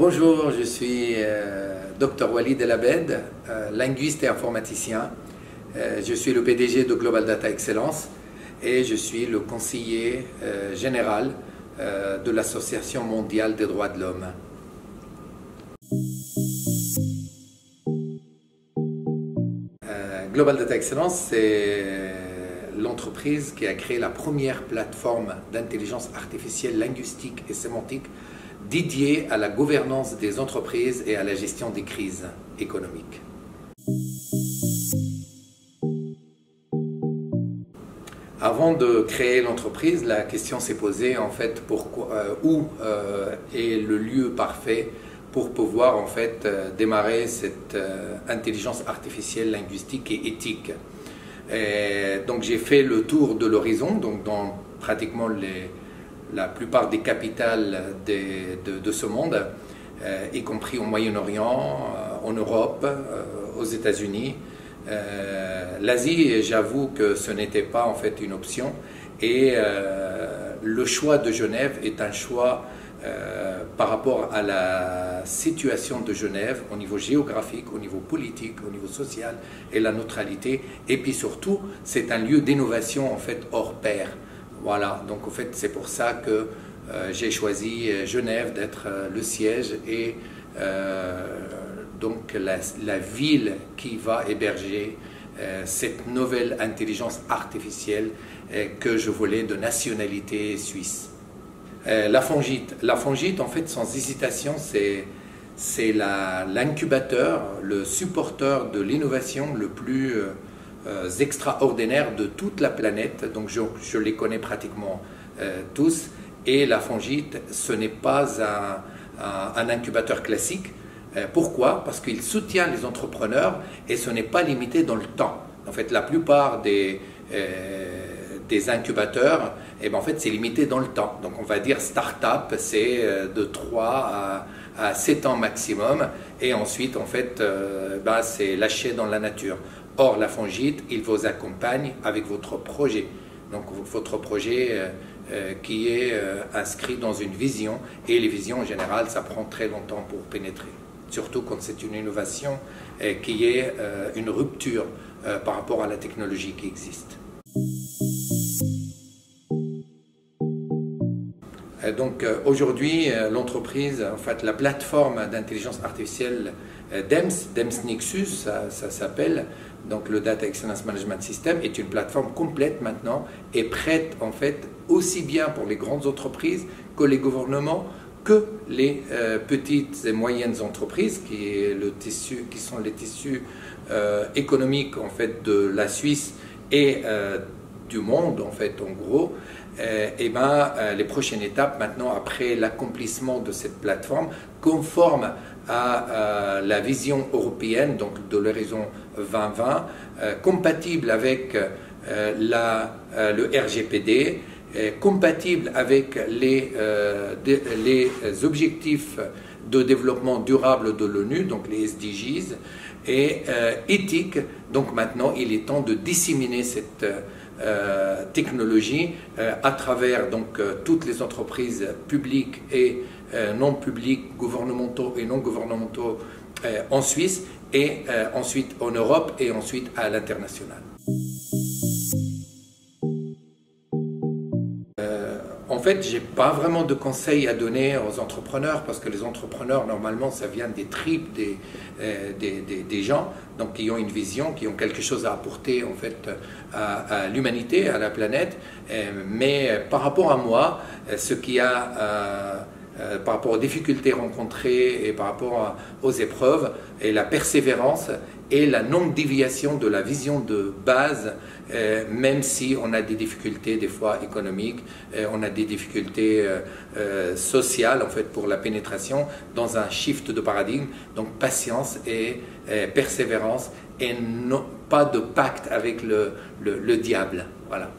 Bonjour, je suis Dr Walid El Abed, linguiste et informaticien. Je suis le PDG de Global Data Excellence et je suis le conseiller général de l'Association mondiale des droits de l'homme. Global Data Excellence, c'est l'entreprise qui a créé la première plateforme d'intelligence artificielle linguistique et sémantique dédiée à la gouvernance des entreprises et à la gestion des crises économiques. Avant de créer l'entreprise, la question s'est posée en fait où est le lieu parfait pour pouvoir en fait démarrer cette intelligence artificielle linguistique et éthique. Donc j'ai fait le tour de l'horizon, donc dans pratiquement la plupart des capitales de ce monde, y compris au Moyen-Orient, en Europe, aux États-Unis. L'Asie, j'avoue que ce n'était pas en fait une option, et le choix de Genève est un choix par rapport à la situation de Genève au niveau géographique, au niveau politique, au niveau social et la neutralité. Et puis surtout, c'est un lieu d'innovation en fait hors pair. Voilà, donc en fait c'est pour ça que j'ai choisi Genève d'être le siège et donc la ville qui va héberger cette nouvelle intelligence artificielle que je voulais de nationalité suisse. La Fongite, en fait, sans hésitation, c'est l'incubateur, le supporteur de l'innovation le plus extraordinaire de toute la planète. Donc je les connais pratiquement tous. Et la Fongite, ce n'est pas un incubateur classique. Pourquoi? Parce qu'il soutient les entrepreneurs et ce n'est pas limité dans le temps. En fait, la plupart des incubateurs, en fait, c'est limité dans le temps. Donc, on va dire start-up, c'est de 3 à 7 ans maximum. Et ensuite, en fait, c'est lâché dans la nature. Or, la Fongite, il vous accompagne avec votre projet. Donc, votre projet qui est inscrit dans une vision. Et les visions, en général, ça prend très longtemps pour pénétrer. Surtout quand c'est une innovation qui est une rupture par rapport à la technologie qui existe. Donc aujourd'hui, l'entreprise, en fait, la plateforme d'intelligence artificielle DEMS Nexus, ça s'appelle, donc le Data Excellence Management System, est une plateforme complète maintenant et prête en fait aussi bien pour les grandes entreprises que les gouvernements, que les petites et moyennes entreprises qui sont les tissus économiques en fait de la Suisse et du monde en fait en gros. Les prochaines étapes maintenant, après l'accomplissement de cette plateforme conforme à la vision européenne, donc de l'horizon 2020, compatible avec le RGPD, compatible avec les objectifs de développement durable de l'ONU, donc les SDGs, et éthique. Donc maintenant, il est temps de disséminer cette technologie à travers donc toutes les entreprises publiques et non publiques, gouvernementaux et non gouvernementaux en Suisse, et ensuite en Europe et ensuite à l'international. En fait, je n'ai pas vraiment de conseils à donner aux entrepreneurs, parce que les entrepreneurs, normalement, ça vient des tripes des gens, donc qui ont une vision, qui ont quelque chose à apporter en fait à l'humanité, à la planète. Mais par rapport à moi, par rapport aux difficultés rencontrées et par rapport aux épreuves, et la persévérance et la non-déviation de la vision de base, même si on a des difficultés des fois économiques, on a des difficultés sociales en fait pour la pénétration dans un shift de paradigme. Donc patience et persévérance, et non, pas de pacte avec le diable. Voilà.